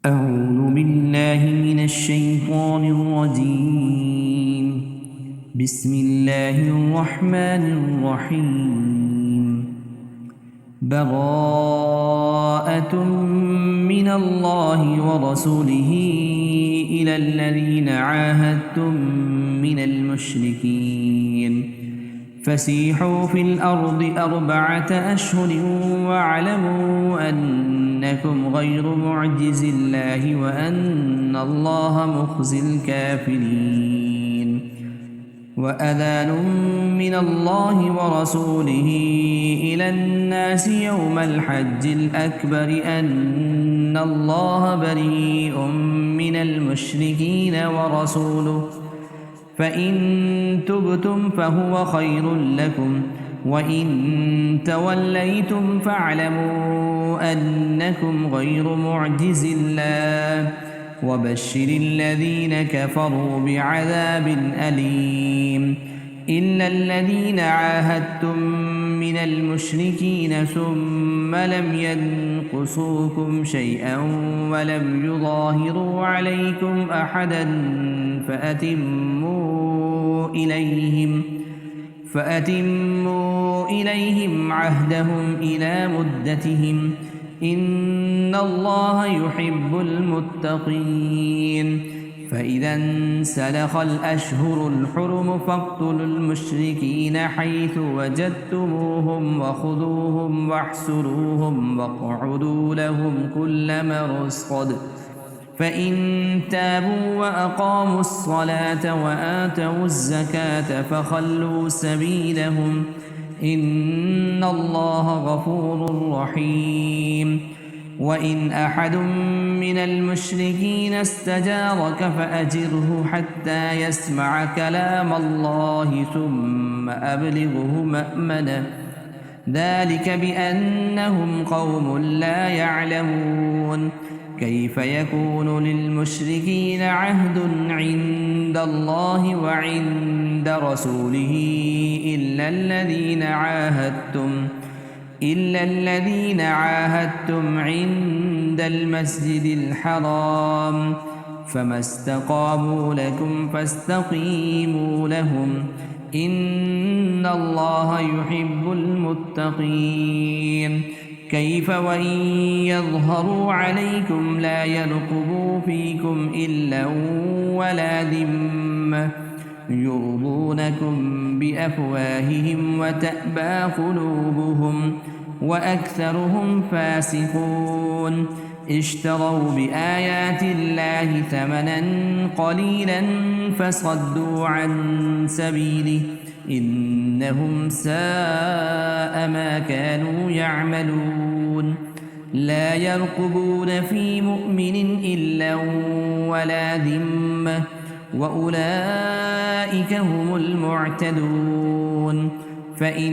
أعوذ بالله من الشيطان الرجيم. بسم الله الرحمن الرحيم. براءة من الله ورسوله إلى الذين عاهدتم من المشركين فسيحوا في الأرض 4 أشهر واعلموا أنكم غير معجز الله وأن الله مخزي الكافرين. وأذان من الله ورسوله إلى الناس يوم الحج الأكبر أن الله بريء من المشركين ورسوله فإن تبتم فهو خير لكم وإن توليتم فاعلموا أنكم غير معجز الله وبشر الذين كفروا بعذاب أليم. إلا الذين عاهدتم من المشركين ثم لم ينقصوكم شيئا ولم يظاهروا عليكم أحدا فأتموا إليهم عهدهم إلى مدتهم إن الله يحب المتقين. فإذا انسلخ الأشهر الحرم فاقتلوا المشركين حيث وجدتموهم وخذوهم واحسروهم واقعدوا لهم كل مرصد فإن تابوا وأقاموا الصلاة وآتوا الزكاة فخلوا سبيلهم إن الله غفور رحيم. وإن أحد من المشركين استجارك فأجره حتى يسمع كلام الله ثم أبلغه مأمنه ذلك بأنهم قوم لا يعلمون. كيف يكون للمشركين عهد عند الله وعند رسوله إلا الذين عاهدتم عند المسجد الحرام فما استقاموا لكم فاستقيموا لهم إن الله يحب المتقين. كيف وإن يظهروا عليكم لا يرقبوا فيكم إلا ولا ذمة يرضونكم بأفواههم وتأبى قلوبهم وأكثرهم فاسقون. اشتروا بآيات الله ثمنا قليلا فصدوا عن سبيله إنهم ساء ما كانوا يعملون. لا يرقبون في مؤمن إلا ولا ذمة وأولئك هم المعتدون. فإن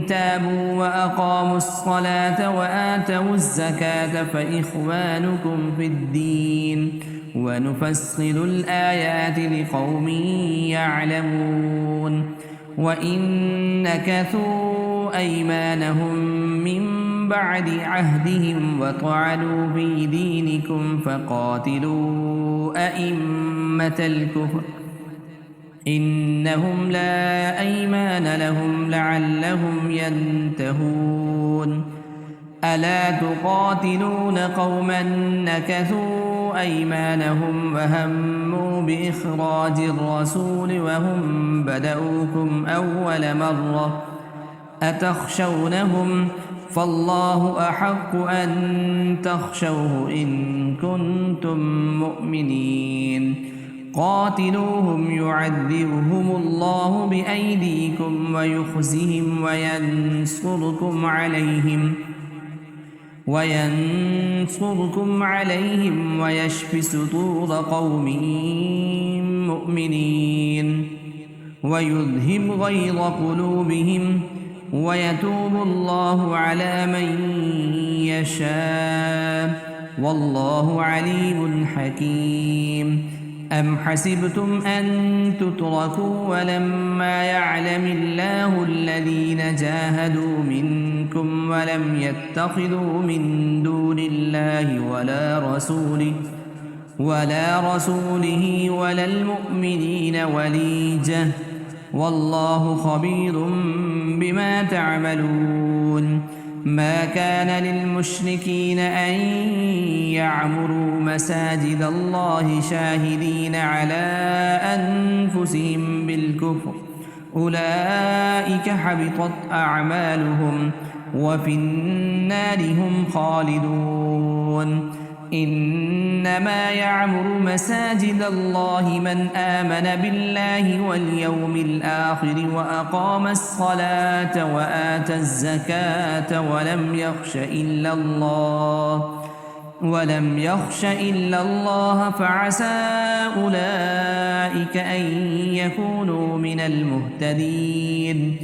تابوا وأقاموا الصلاة وآتوا الزكاة فإخوانكم في الدين ونفصل الآيات لقوم يعلمون. وإن نكثوا أيمانهم من بعد عهدهم وطعنوا في دينكم فقاتلوا أئمة الكفر إنهم لا أيمان لهم لعلهم ينتهون. ألا تقاتلون قوما نكثوا أيمانهم وهموا بإخراج الرسول وهم بدؤوكم أول مرة أتخشونهم فالله أحق أن تخشوه إن كنتم مؤمنين. قاتلوهم يعذبهم الله بأيديكم ويخزهم وينصركم عليهم ويشف صدور قوم مؤمنين ويذهب غيظ قلوبهم ويتوب الله على من يشاء والله عليم حكيم. أم حسبتم أن تتركوا ولما يعلم الله الذين جاهدوا منكم ولم يتخذوا من دون الله ولا رسوله ولا المؤمنين وليجة والله خبير بما تعملون ما كان للمشركين أن يعمروا مساجد الله شاهدين على أنفسهم بالكفر أولئك حبطت أعمالهم وفي النار هم خالدون إنما يعمر مساجد الله من آمن بالله واليوم الآخر وأقام الصلاة وآتى الزكاة ولم يخش إلا الله فعسى أولئك أن يكونوا من المهتدين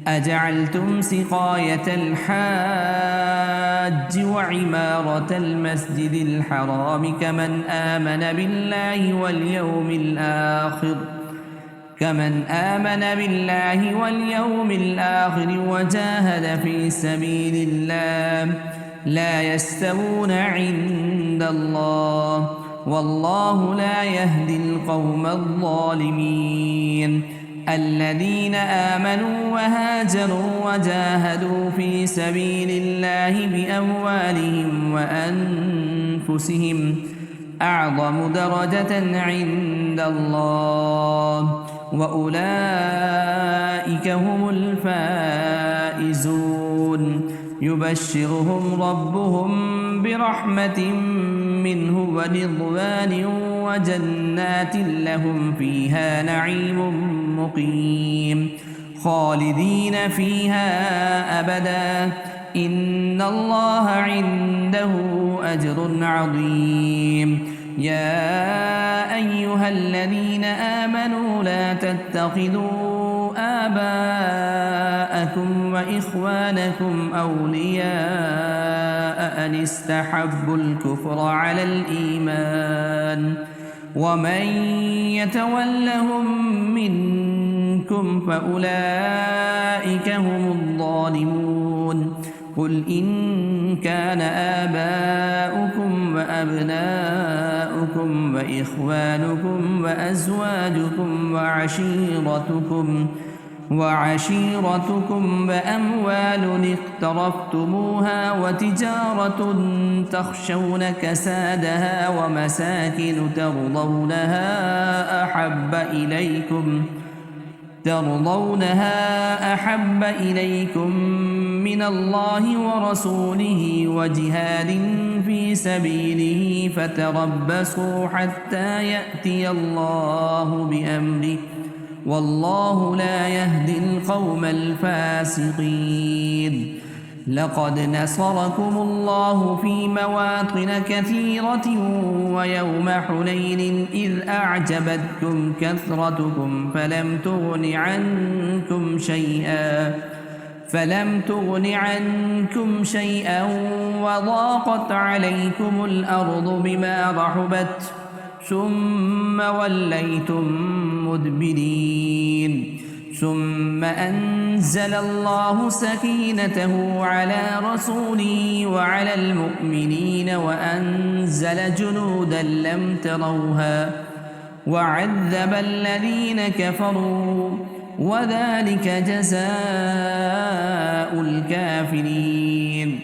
أجعلتم سقاية الحاج وعمارة المسجد الحرام كمن آمن بالله واليوم الآخر وجاهد في سبيل الله لا يستوون عند الله والله لا يهدي القوم الظالمين الذين آمنوا وهاجروا وجاهدوا في سبيل الله بأموالهم وأنفسهم أعظم درجة عند الله وأولئك هم الفائزون يبشرهم ربهم برحمة منه ورضوان وجنات لهم فيها نعيم مقيم خالدين فيها أبدا إن الله عنده أجر عظيم يا أيها الذين آمنوا لا تتخذوا آباءكم وإخوانكم أولياء أن استحبوا الكفر على الإيمان ومن يتولهم منكم فأولئك هم الظالمون قل إن كان آباؤكم وأبناؤكم وإخوانكم وأزواجكم وعشيرتكم وأموال اقترفتموها وتجارة تخشون كسادها ومساكن ترضونها أحب إليكم من الله ورسوله وجهاد في سبيله فتربصوا حتى يأتي الله بأمره والله لا يهدي القوم الفاسقين لقد نصركم الله في مواطن كثيرة ويوم حنين إذ أعجبتكم كثرتكم فلم تغن عنكم شيئا وضاقت عليكم الأرض بما رحبت ثم وليتم مدبرين ثم أنزل الله سكينته على رسوله وعلى المؤمنين وأنزل جنودا لم تروها وعذب الذين كفروا وذلك جزاء الكافرين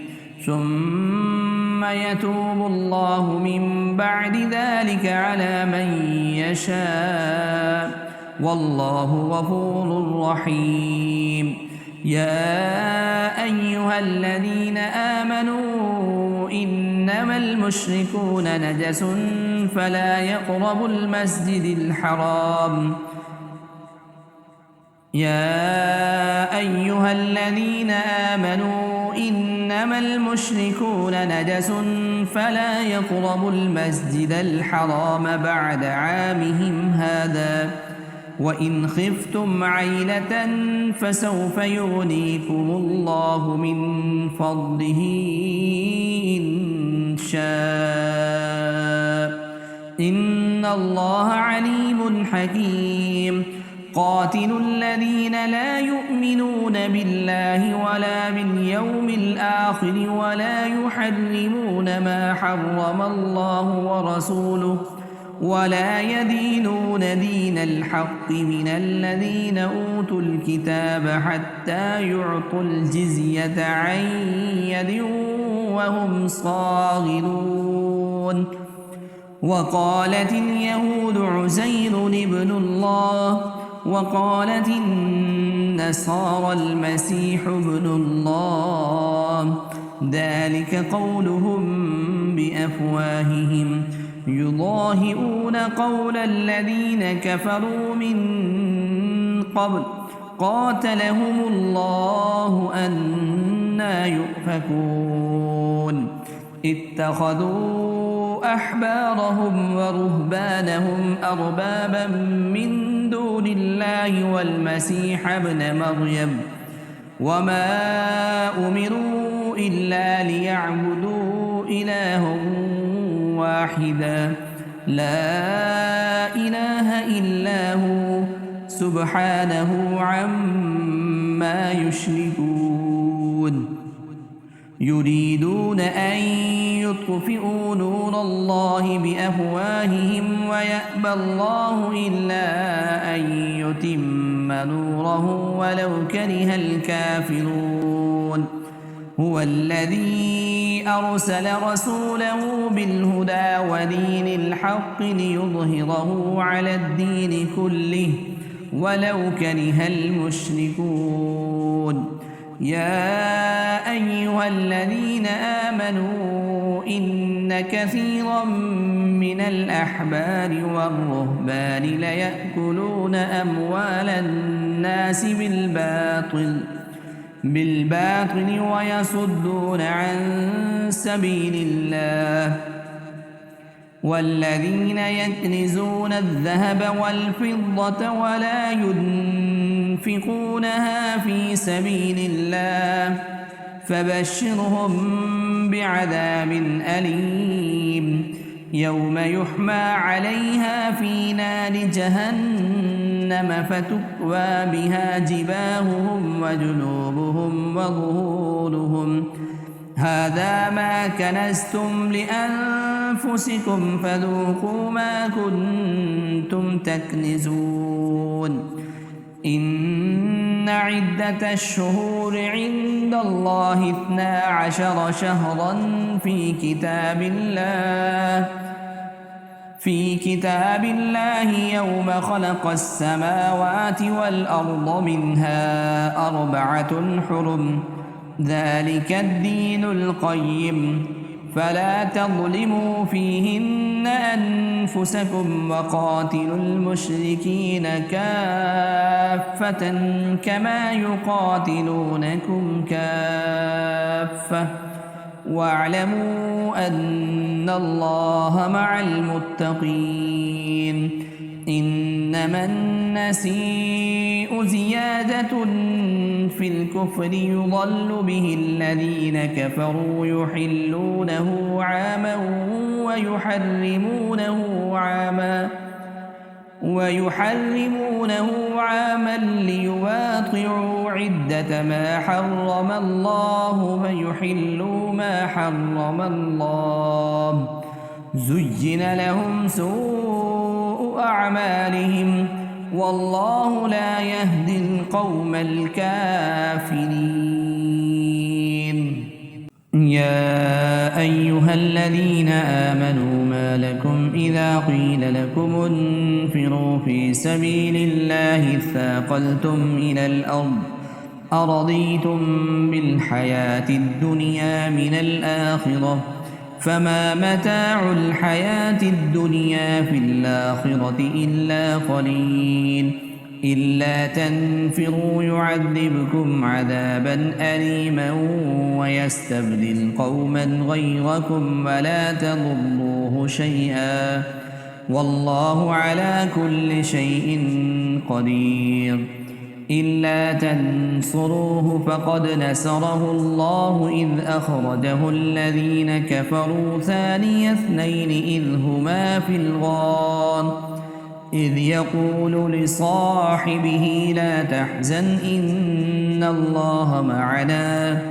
ثم يتوب الله من بعد ذلك على من يشاء والله غفور رحيم يا أيها الذين آمنوا إنما المشركون نجس فلا يقربوا المسجد الحرام يا أيها الذين آمنوا إنما المشركون نجس فلا يقربوا المسجد الحرام بعد عامهم هذا وإن خفتم عيلة فسوف يغنيكم الله من فضله إن شاء إن الله عليم حكيم قاتلوا الذين لا يؤمنون بالله ولا باليوم الآخر ولا يحرمون ما حرم الله ورسوله ولا يدينون دين الحق من الذين أوتوا الكتاب حتى يعطوا الجزية عن يد وهم صاغرون وقالت اليهود عزير ابن الله وقالت النصارى المسيح ابن الله ذلك قولهم بأفواههم يضاهئون قول الذين كفروا من قبل قاتلهم الله أنى يؤفكون اتخذوا أحبارهم ورهبانهم أربابا من دون الله والمسيح ابن مريم وما أمروا إلا ليعبدوا إلها واحدا لا إله إلا هو سبحانه عما يشركون يريدون أن يطفئوا نور الله بأفواههم ويأبى الله إلا أن يتم نوره ولو كره الكافرون هو الذي أرسل رسوله بالهدى ودين الحق ليظهره على الدين كله ولو كره المشركون يا أيها الذين آمنوا إن كثيرا من الأحبار والرهبان ليأكلون أموال الناس بالباطل ويصدون عن سبيل الله والذين يكنزون الذهب والفضة ولا ينفقونها في سبيل الله فبشرهم بعذاب أليم يوم يحمى عليها في نار جهنم فتكوى بها جباههم وجنوبهم وظهورهم هذا ما كنزتم لأنفسكم فذوقوا ما كنتم تكنزون إن عدة الشهور عند الله 12 شهرا في كتاب الله يوم خلق السماوات والأرض منها 4 حرم ذلك الدين القيم فلا تظلموا فيهن أنفسكم وقاتلوا المشركين كافة كما يقاتلونكم كافة واعلموا أن الله مع المتقين إنما النسيء زيادة في الكفر يضل به الذين كفروا يحلونه عاما ويحرمونه عاما ليواطعوا عدة ما حرم الله فيحلوا ما حرم الله زين لهم سوء أعمالهم والله لا يهدي القوم الكافرين يا أيها الذين آمنوا ما لكم إذا قيل لكم انفروا في سبيل الله اثاقلتم إلى الأرض أرضيتم بالحياة الدنيا من الآخرة فما متاع الحياة الدنيا في الآخرة إلا قليل إلا تنفروا يعذبكم عذابا أليما ويستبدل قوما غيركم ولا تضروه شيئا والله على كل شيء قدير إلا تنصروه فقد نصره الله إذ أخرجه الذين كفروا ثاني اثنين إذ هما في الغار إذ يقول لصاحبه لا تحزن إن الله معنا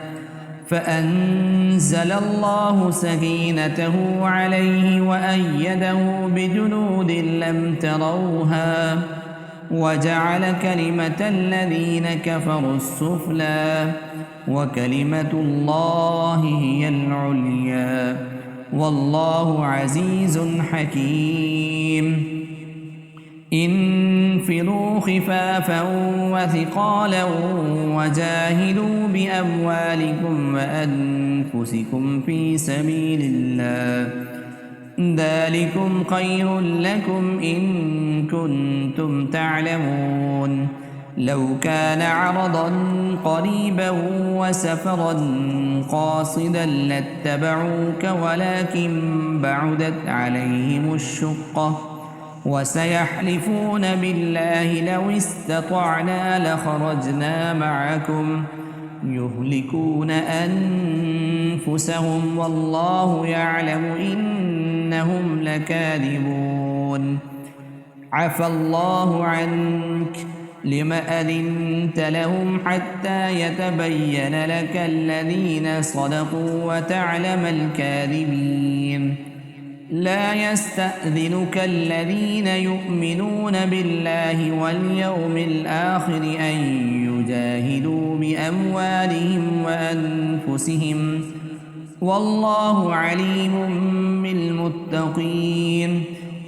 فأنزل الله سكينته عليه وأيده بجنود لم تروها وجعل كلمة الذين كفروا السفلى وكلمة الله هي العليا والله عزيز حكيم انفروا خفافا وثقالا وجاهدوا بأموالكم وأنفسكم في سبيل الله ذلكم خير لكم إن كنتم تعلمون لو كان عرضا قريبا وسفرا قاصدا لاتبعوك ولكن بعدت عليهم الشقة وسيحلفون بالله لو استطعنا لخرجنا معكم يهلكون أنفسهم والله يعلم إنهم لكاذبون عفى الله عنك لم أذنت لهم حتى يتبين لك الذين صدقوا وتعلم الكاذبين لا يستأذنك الذين يؤمنون بالله واليوم الآخر أن يجاهدوا بأموالهم وأنفسهم والله عليم بالمتقين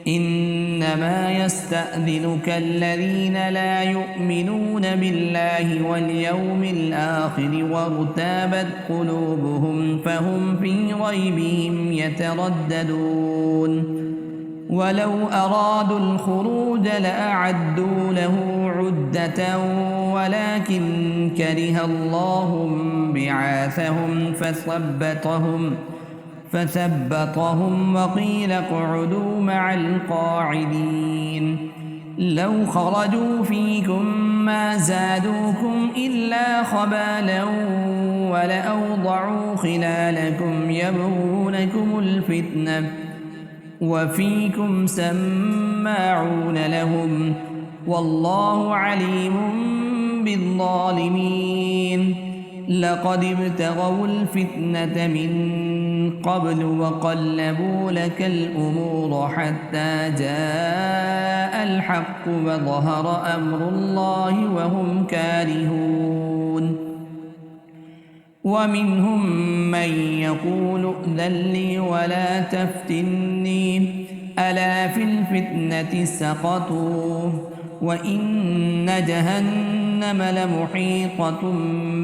إنما يستأذنك الذين لا يؤمنون بالله واليوم الآخر وارتابت قلوبهم فهم في ريبهم يترددون ولو أرادوا الخروج لأعدوا له عدة ولكن كره الله بعاثهم فثبطهم وقيل اقعدوا مع القاعدين لو خرجوا فيكم ما زادوكم إلا خبالا ولأوضعوا خلالكم يبغونكم الفتنة وفيكم سماعون لهم والله عليم بالظالمين لقد ابتغوا الفتنة من قبل وقلبوا لك الأمور حتى جاء الحق وظهر أمر الله وهم كارهون ومنهم من يقول ائذن لي ولا تفتني ألا في الفتنة سقطوا وإن جهنم لمحيطة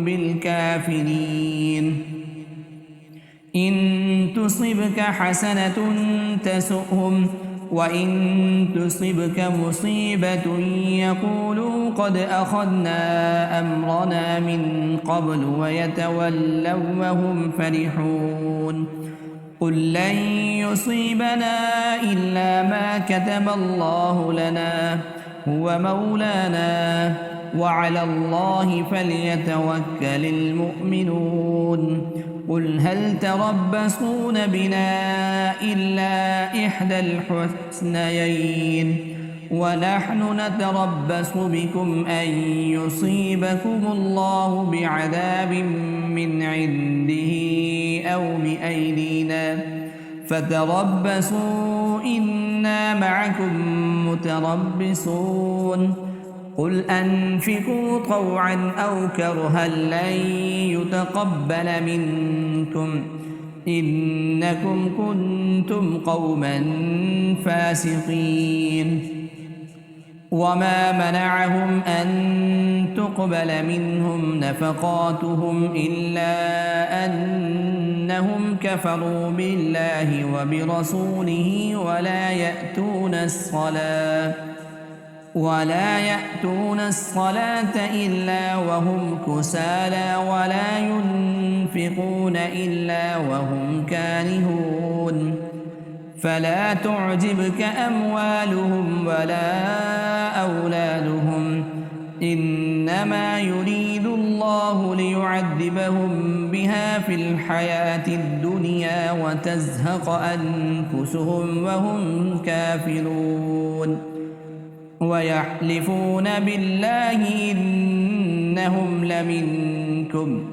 بالكافرين إن تصبك حسنة تسؤهم وإن تصبك مصيبة يقولوا قد أخذنا أمرنا من قبل ويتولوا وهم فرحون قل لن يصيبنا إلا ما كتب الله لنا هو مولانا وعلى الله فليتوكل المؤمنون قل هل تربصون بنا إلا إحدى الحسنيين ونحن نتربص بكم أن يصيبكم الله بعذاب من عنده أو بأيدينا فتربصوا إنا معكم متربصون قل أنفقوا طوعا أو كرها لن يتقبل منكم إنكم كنتم قوما فاسقين وما منعهم أن تقبل منهم نفقاتهم إلا أنهم كفروا بالله وبرسوله ولا يأتون الصلاة إلا وهم كسالى ولا ينفقون إلا وهم كارهون فلا تعجبك أموالهم ولا أولادهم إنما يريد الله ليعذبهم بها في الحياة الدنيا وتزهق أنفسهم وهم كافرون ويحلفون بالله إنهم لمنكم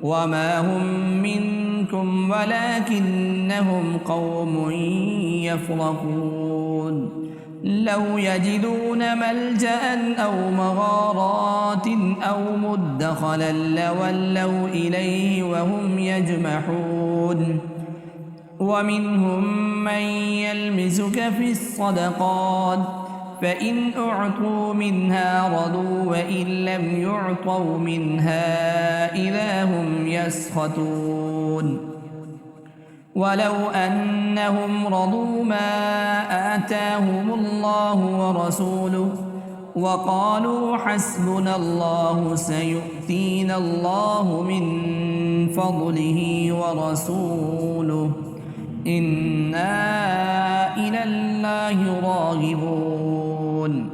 وما هم منكم ولكنهم قوم يفرقون لو يجدون ملجأ أو مغارات أو مدخلا لولوا إليه وهم يجمحون ومنهم من يلمزك في الصدقات فإن أعطوا منها رضوا وإن لم يعطوا منها إذا هم يسخطون ولو أنهم رضوا ما آتاهم الله ورسوله وقالوا حسبنا الله سيؤتينا الله من فضله ورسوله إنا إلى الله راغبون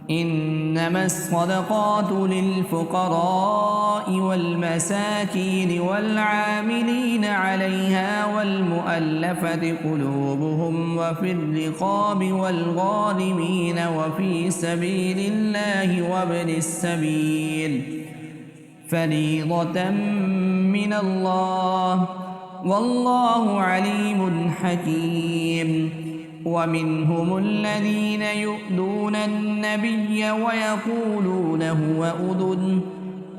إنما الصدقات للفقراء والمساكين والعاملين عليها والمؤلفة قلوبهم وفي الرقاب والغارمين وفي سبيل الله وابن السبيل فريضة من الله والله عليم حكيم ومنهم الذين يؤذون النبي ويقولون هو أذن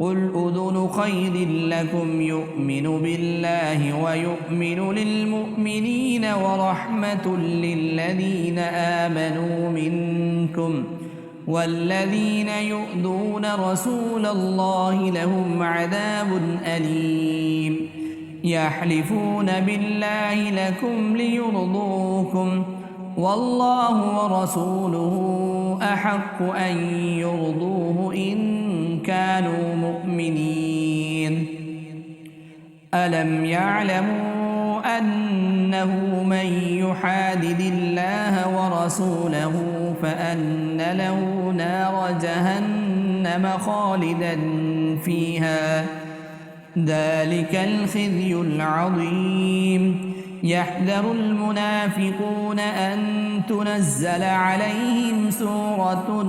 قل أذن خير لكم يؤمن بالله ويؤمن للمؤمنين ورحمة للذين آمنوا منكم والذين يؤذون رسول الله لهم عذاب أليم يحلفون بالله لكم ليرضوكم والله ورسوله أحق أن يرضوه إن كانوا مؤمنين ألم يعلموا أنه من يحادد الله ورسوله فأن له نار جهنم خالدا فيها ذلك الخزي العظيم يحذر المنافقون أن تنزل عليهم سورة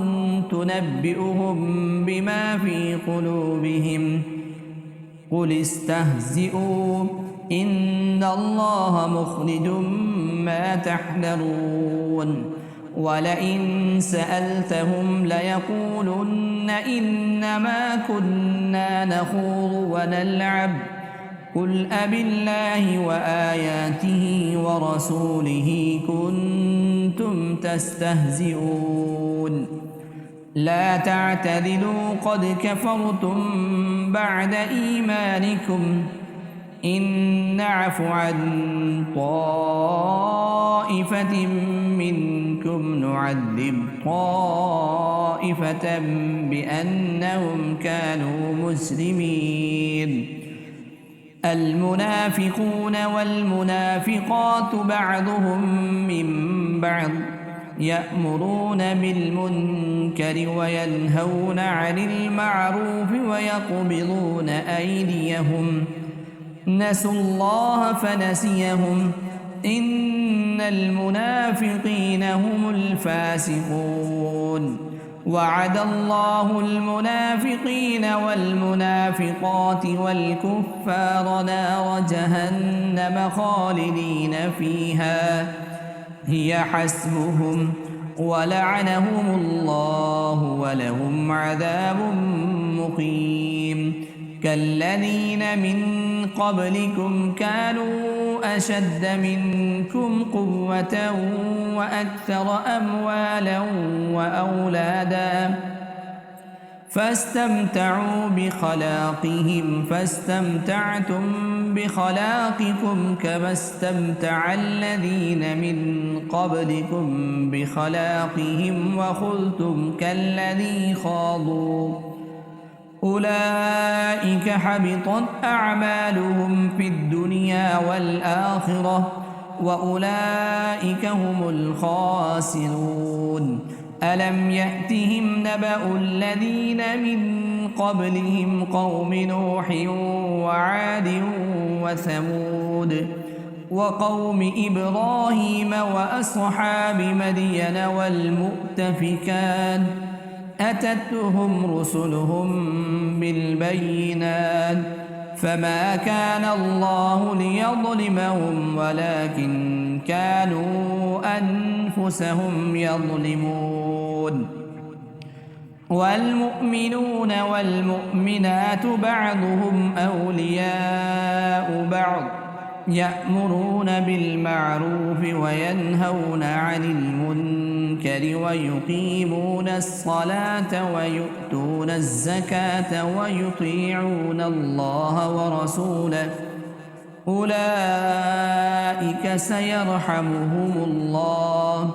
تنبئهم بما في قلوبهم قل استهزئوا إن الله مخرج ما تحذرون ولئن سألتهم ليقولن إنما كنا نخوض ونلعب قل أبالله وآياته ورسوله كنتم تستهزئون لا تعتذروا قد كفرتم بعد إيمانكم إن نعف عن طائفة منكم نعذب طائفة بأنهم كانوا مسلمين المنافقون والمنافقات بعضهم من بعض يأمرون بالمنكر وينهون عن المعروف ويقبضون أيديهم نسوا الله فنسيهم إن المنافقين هم الفاسقون وعد الله المنافقين والمنافقات والكفار نار جهنم خالدين فيها هي حسبهم ولعنهم الله ولهم عذاب مقيم كالذين من قبلكم كانوا أشد منكم قوة وأكثر أموالا وأولادا فاستمتعوا بخلاقهم فاستمتعتم بخلاقكم كما استمتع الذين من قبلكم بخلاقهم وخذتم كالذي خاضوا أولئك حبطت أعمالهم في الدنيا والآخرة وأولئك هم الخاسرون ألم يأتهم نبأ الذين من قبلهم قوم نوح وعاد وثمود وقوم إبراهيم وأصحاب مدين والمؤتفكات أتتهم رسلهم بالبينات فما كان الله ليظلمهم ولكن كانوا أنفسهم يظلمون والمؤمنون والمؤمنات بعضهم أولياء بعض يأمرون بالمعروف وينهون عن المنكر ويقيمون الصلاة ويؤتون الزكاة ويطيعون الله ورسوله أولئك سيرحمهم الله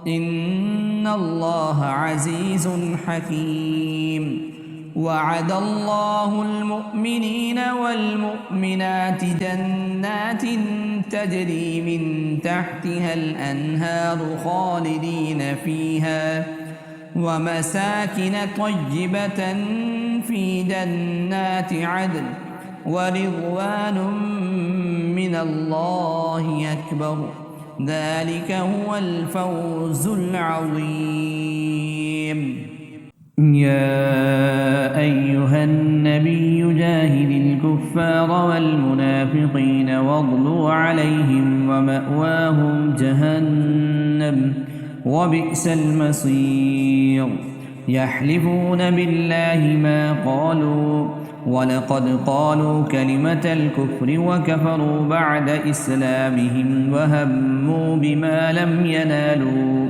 إن الله عزيز حكيم وعد الله المؤمنين والمؤمنات جنات تجري من تحتها الأنهار خالدين فيها ومساكن طيبة في جنات عدن ورضوان من الله أكبر ذلك هو الفوز العظيم. يا أيها النبي جاهد الكفار والمنافقين واغلظ عليهم ومأواهم جهنم وبئس المصير. يحلفون بالله ما قالوا ولقد قالوا كلمة الكفر وكفروا بعد إسلامهم وهموا بما لم ينالوا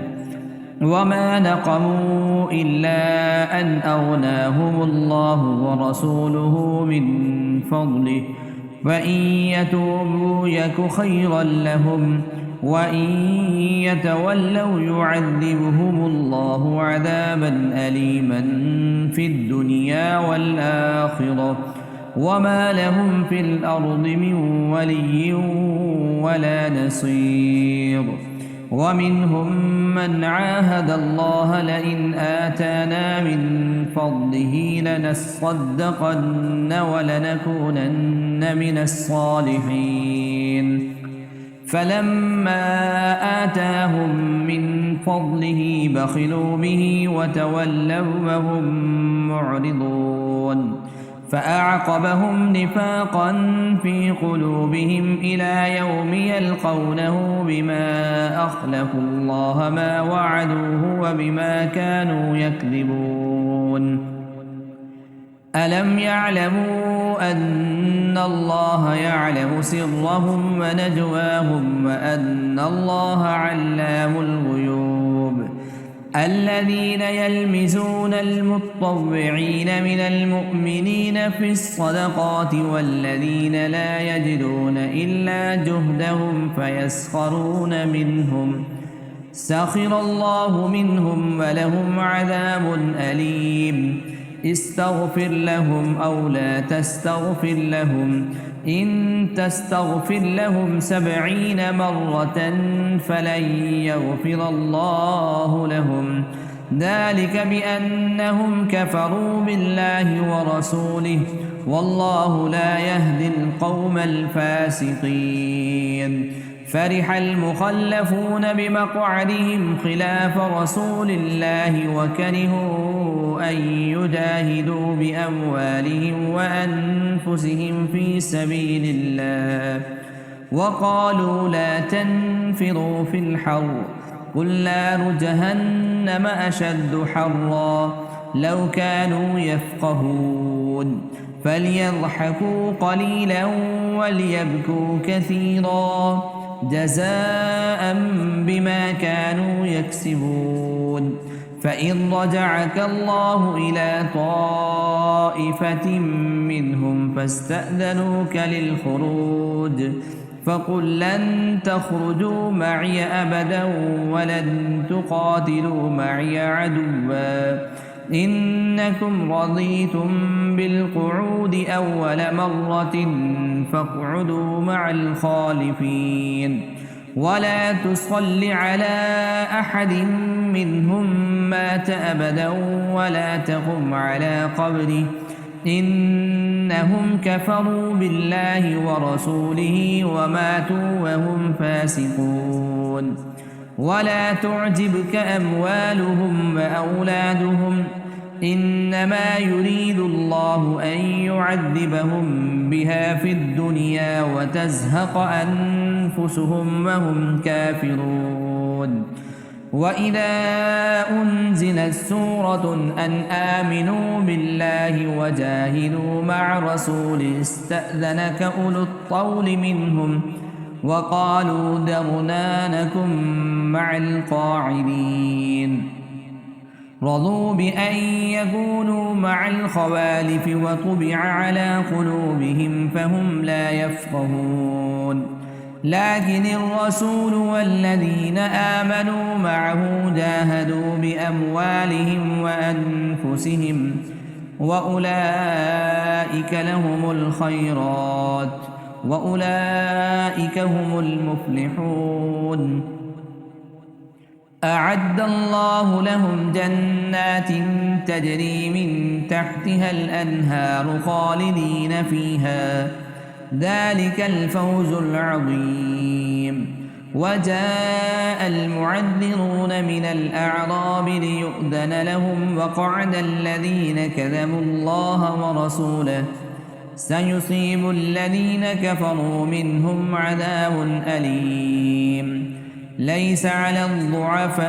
وما نقموا إلا أن أغناهم الله ورسوله من فضله وإن يتوبوا يك خيرا لهم وإن يتولوا يعذبهم الله عذابا أليما في الدنيا والآخرة وما لهم في الأرض من ولي ولا نصير. ومنهم من عاهد الله لئن آتانا من فضله لنصدقن ولنكونن من الصالحين فلما آتاهم من فضله بخلوا به وتولوا وهم معرضون فأعقبهم نفاقا في قلوبهم إلى يوم يلقونه بما أخلفوا الله ما وعدوه وبما كانوا يكذبون. ألم يعلموا أن الله يعلم سرهم ونجواهم وأن الله علام الغيوب. الذين يلمزون المطوعين من المؤمنين في الصدقات والذين لا يجدون إلا جهدهم فيسخرون منهم سخر الله منهم ولهم عذاب أليم. استغفر لهم أو لا تستغفر لهم إن تستغفر لهم 70 مرة فلن يغفر الله لهم ذلك بأنهم كفروا بالله ورسوله والله لا يهدي القوم الفاسقين. فرح المخلفون بمقعدهم خلاف رسول الله وكرهوا أن يجاهدوا بأموالهم وأنفسهم في سبيل الله وقالوا لا تنفروا في الحر قل نار جهنم أشد حرا لو كانوا يفقهون فليضحكوا قليلا وليبكوا كثيرا جزاء بما كانوا يكسبون. فإن رجعك الله إلى طائفة منهم فاستأذنوك للخروج فقل لن تخرجوا معي أبدا ولن تقاتلوا معي عدوا إنكم رضيتم بالقعود أول مرة فاقعدوا مع الخالفين. ولا تصل على أحد منهم مات أبدا ولا تقم على قبره إنهم كفروا بالله ورسوله وماتوا وهم فاسقون. ولا تعجبك أموالهم وأولادهم إنما يريد الله أن يعذبهم بها في الدنيا وتزهق أنفسهم وهم كافرون. وإذا أنزلت سورة أن آمنوا بالله وجاهدوا مع رسوله استأذنك أولو الطول منهم وقالوا ذرنا نكن مع القاعدين. رضوا بأن يكونوا مع الخوالف وطبع على قلوبهم فهم لا يفقهون. لكن الرسول والذين آمنوا معه جاهدوا بأموالهم وأنفسهم وأولئك لهم الخيرات وأولئك هم المفلحون. أعد الله لهم جنات تجري من تحتها الأنهار خالدين فيها ذلك الفوز العظيم. وجاء المعذرون من الأعراب ليؤذن لهم وقعد الذين كذبوا الله ورسوله سيصيب الذين كفروا منهم عذاب أليم. ليس على الضعفاء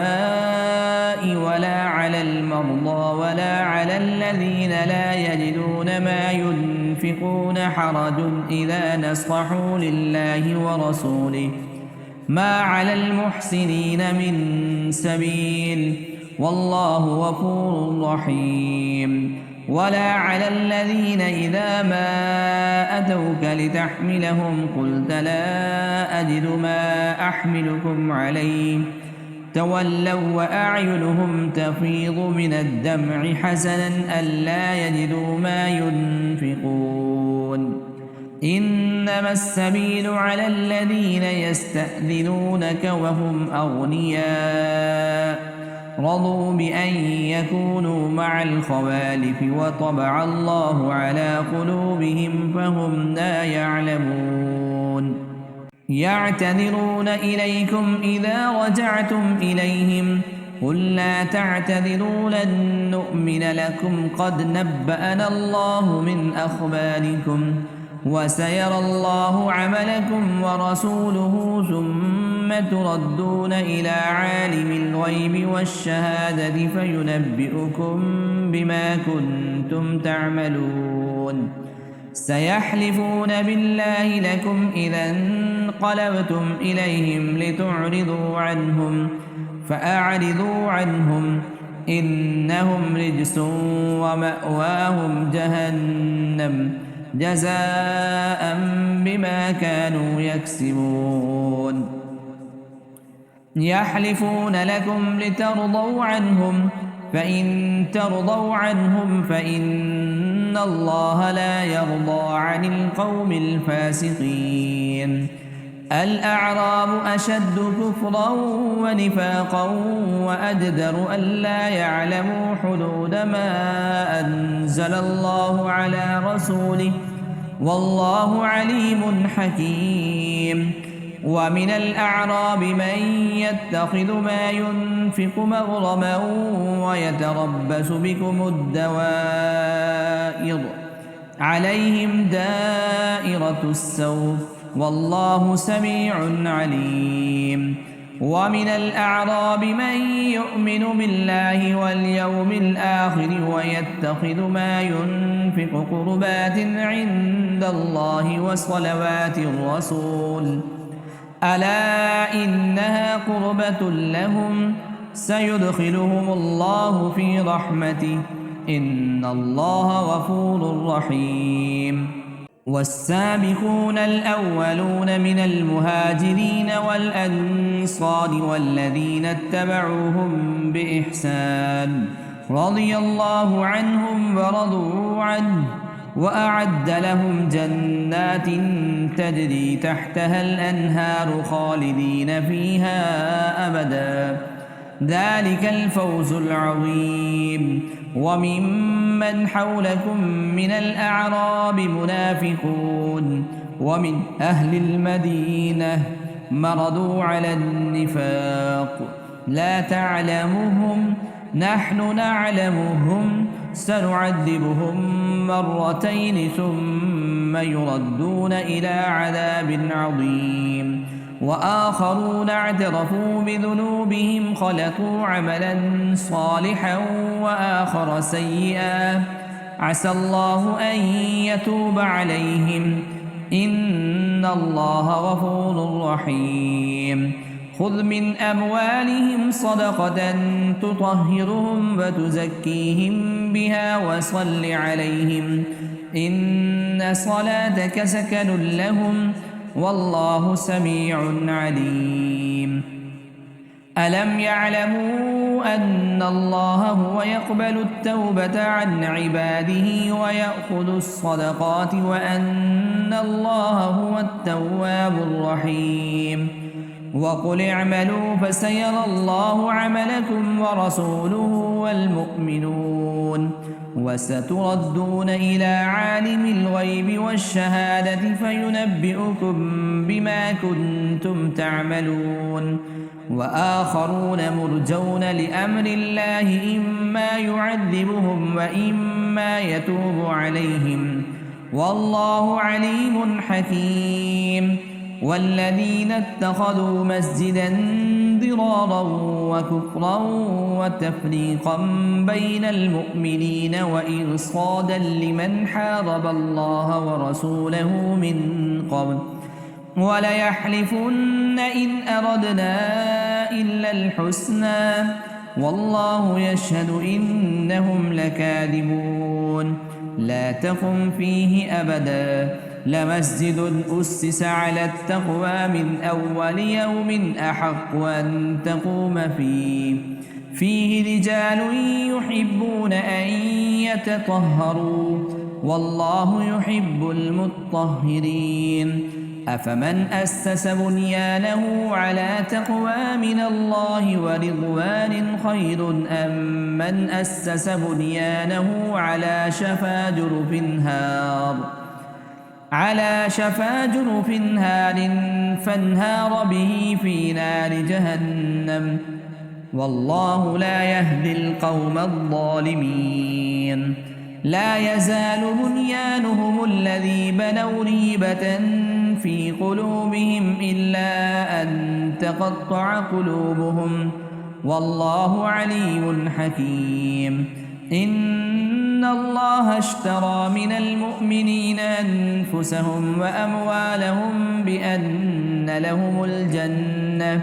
ولا على المرضى ولا على الذين لا يجدون ما ينفقون حرج إذا نصحوا لله ورسوله ما على المحسنين من سبيل والله غفور رحيم. ولا على الذين إذا ما أتوك لتحملهم قلت لا أجد ما أحملكم عليه تولوا وأعينهم تفيض من الدمع حزنا ألا يجدوا ما ينفقون. إنما السبيل على الذين يستأذنونك وهم أغنياء رضوا بأن يكونوا مع الخوالف وطبع الله على قلوبهم فهم لا يعلمون. يعتذرون إليكم إذا رجعتم إليهم قل لا تعتذروا لن نؤمن لكم قد نبأنا الله من أخباركم وسيرى الله عملكم ورسوله ثم تردون إلى عالم الغيب والشهادة فينبئكم بما كنتم تعملون. سيحلفون بالله لكم إذا انقلبتم إليهم لتعرضوا عنهم فأعرضوا عنهم إنهم رجس ومأواهم جهنم جزاء بما كانوا يكسبون. يحلفون لكم لترضوا عنهم فإن ترضوا عنهم فإن الله لا يرضى عن القوم الفاسقين. الأعراب أشد كفرا ونفاقا وأجدر ألا يعلموا حدود ما أنزل الله على رسوله والله عليم حكيم. ومن الأعراب من يتخذ ما ينفق مغرما ويتربص بكم الدوائر عليهم دائرة السوء والله سميع عليم. ومن الأعراب من يؤمن بالله واليوم الآخر ويتخذ ما ينفق قربات عند الله وصلوات الرسول ألا إنها قربة لهم سيدخلهم الله في رحمته إن الله غفور رحيم. والسابقون الأولون من المهاجرين والأنصار والذين اتبعوهم بإحسان رضي الله عنهم ورضوا عنه وأعد لهم جنات تجري تحتها الأنهار خالدين فيها أبدا، ذلك الفوز العظيم. وممن حولكم من الأعراب منافقون ومن أهل المدينة مرضوا على النفاق لا تعلمهم نحن نعلمهم سنعذبهم مرتين ثم يردون إلى عذاب عظيم. وآخرون اعترفوا بذنوبهم خلقوا عملا صالحا وآخر سيئا عسى الله أن يتوب عليهم إن الله غفور رحيم. خذ من أموالهم صدقة تطهرهم وتزكيهم بها وصل عليهم إن صلاتك سكن لهم والله سميع عليم. ألم يعلموا أن الله هو يقبل التوبة عن عباده ويأخذ الصدقات وأن الله هو التواب الرحيم. وقل اعملوا فسيرى الله عملكم ورسوله والمؤمنون وستردون إلى عالم الغيب والشهادة فينبئكم بما كنتم تعملون. وآخرون مرجون لأمر الله إما يعذبهم وإما يتوب عليهم والله عليم حكيم. والذين اتخذوا مسجدا ضرارا وكفرا وتفريقا بين المؤمنين وإرصادا لمن حارب الله ورسوله من قبل وليحلفن إن أردنا إلا الحسنى والله يشهد إنهم لكاذبون. لا تقم فيه أبدا لمسجد أسس على التقوى من أول يوم أحق أن تقوم فيه رجال يحبون أن يتطهروا والله يحب المطهرين. أفمن أسس بنيانه على تقوى من الله ورضوان خير أم من أسس بنيانه على شفا جرف هار فانهار به في نار جهنم والله لا يهدي القوم الظالمين. لا يزال بنيانهم الذي بنوا ريبة في قلوبهم إلا أن تقطع قلوبهم والله عليم حكيم. إن الله اشترى من المؤمنين أنفسهم وأموالهم بأن لهم الجنة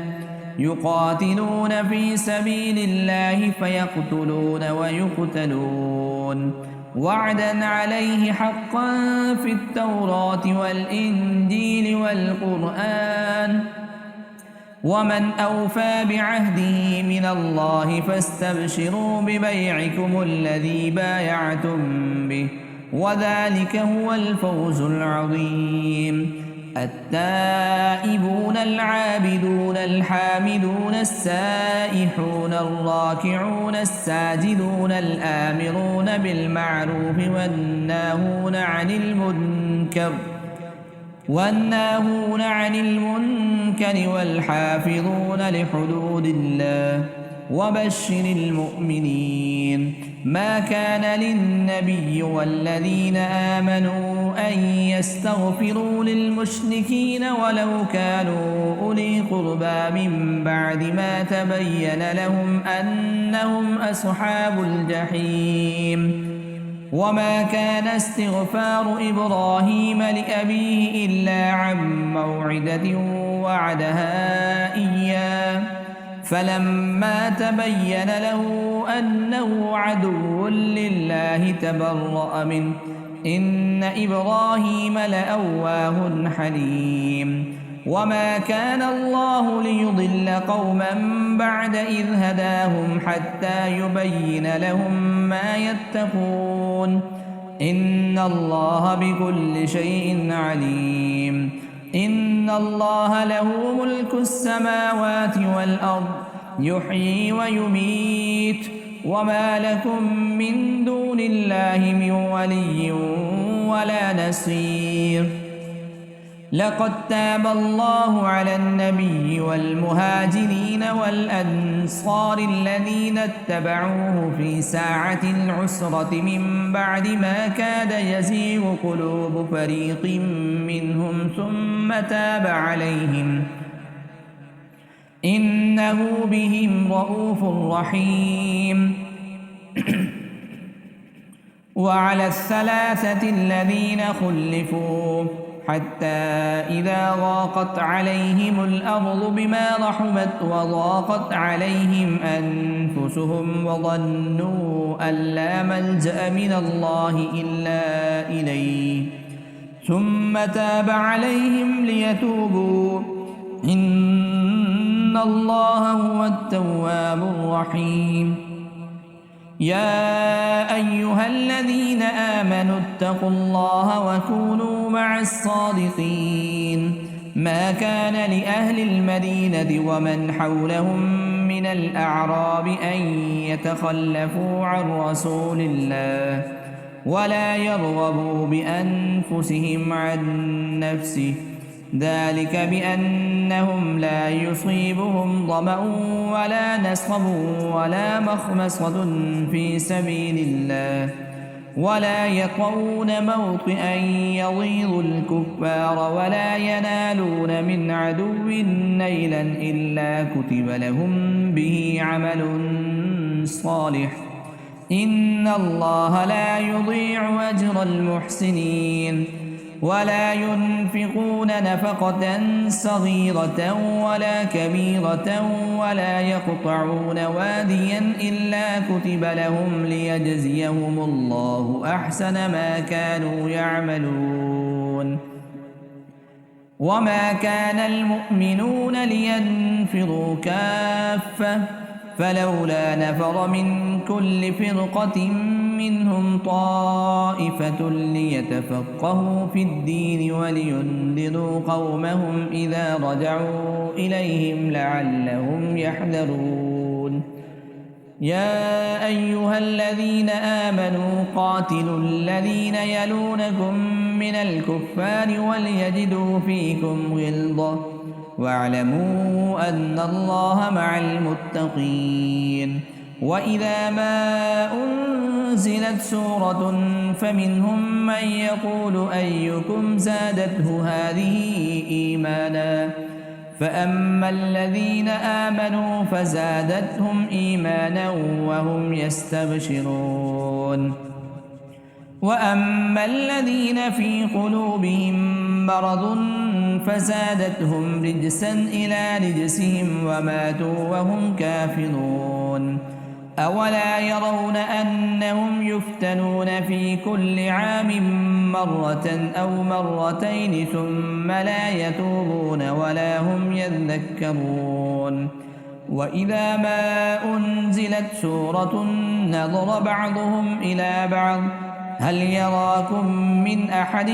يقاتلون في سبيل الله فيقتلون ويقتلون وعدا عليه حقا في التوراة والإنجيل والقرآن ومن أوفى بعهده من الله فاستبشروا ببيعكم الذي بايعتم به وذلك هو الفوز العظيم. التائبون العابدون الحامدون السائحون الراكعون الساجدون الآمرون بالمعروف والناهون عن المنكر والحافظون لحدود الله وبشر المؤمنين. ما كان للنبي والذين آمنوا أن يستغفروا للمشركين ولو كانوا أولي قربى من بعد ما تبين لهم أنهم أصحاب الجحيم. وما كان استغفار إبراهيم لأبيه إلا عن موعدة وعدها إياه فلما تبين له أنه عدو لله تبرأ منه إن إبراهيم لأواه حليم. وما كان الله ليضل قوما بعد إذ هداهم حتى يبين لهم ما يتقون إن الله بكل شيء عليم إن الله له ملك السماوات والأرض يحيي ويميت وما لكم من دون الله من ولي ولا نصير لقد تاب الله على النبي والمهاجرين والأنصار الذين اتبعوه في ساعة العسرة من بعد ما كاد يزيغ قلوب فريق منهم ثم تاب عليهم إنه بهم رءوف رحيم وعلى الثلاثة الذين خلفوا حتى إذا ضاقت عليهم الأرض بما رحبت وضاقت عليهم أنفسهم وظنوا أن لا ملجأ من الله إلا إليه ثم تاب عليهم ليتوبوا إن الله هو التواب الرحيم يا أيها الذين آمنوا اتقوا الله وكونوا مع الصادقين ما كان لأهل المدينة ومن حولهم من الأعراب أن يتخلفوا عن رسول الله ولا يرغبوا بأنفسهم عن نفسه ذلك بأنهم لا يصيبهم ظمأ ولا نصب ولا مخمصة في سبيل الله ولا يطؤون موطئا يغيظ الكفار ولا ينالون من عدو نيلا إلا كتب لهم به عمل صالح إن الله لا يضيع أجر المحسنين ولا ينفقون نفقة صغيرة ولا كبيرة ولا يقطعون واديا إلا كتب لهم ليجزيهم الله أحسن ما كانوا يعملون وما كان المؤمنون لينفروا كافة فلولا نفر من كل فرقة منهم طائفة ليتفقهوا في الدين ولينذروا قومهم إذا رجعوا إليهم لعلهم يحذرون يا أيها الذين آمنوا قاتلوا الذين يلونكم من الكفار وليجدوا فيكم غلظة واعلموا أن الله مع المتقين وإذا ما أنزلت سورة فمنهم من يقول أيكم زادته هذه إيمانا فأما الذين آمنوا فزادتهم إيمانا وهم يستبشرون وأما الذين في قلوبهم مرض فزادتهم رجسا إلى رجسهم وماتوا وهم كافرون أولا يرون أنهم يفتنون في كل عام مرة أو مرتين ثم لا يتوبون ولا هم يذكرون وإذا ما أنزلت سورة نظر بعضهم إلى بعض هل يراكم من أحد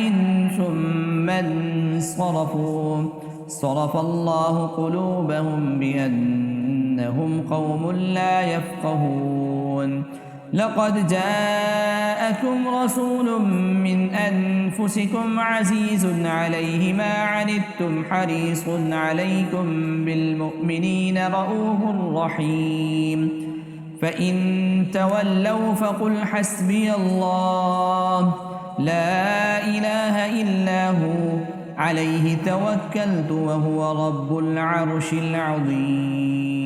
ثم انصرفوا صرف الله قلوبهم بأنهم قوم لا يفقهون لقد جاءكم رسول من أنفسكم عزيز عليه ما عنتم حريص عليكم بالمؤمنين رؤوف رحيم فإن تولوا فقل حسبي الله لا إله إلا هو عليه توكلت وهو رب العرش العظيم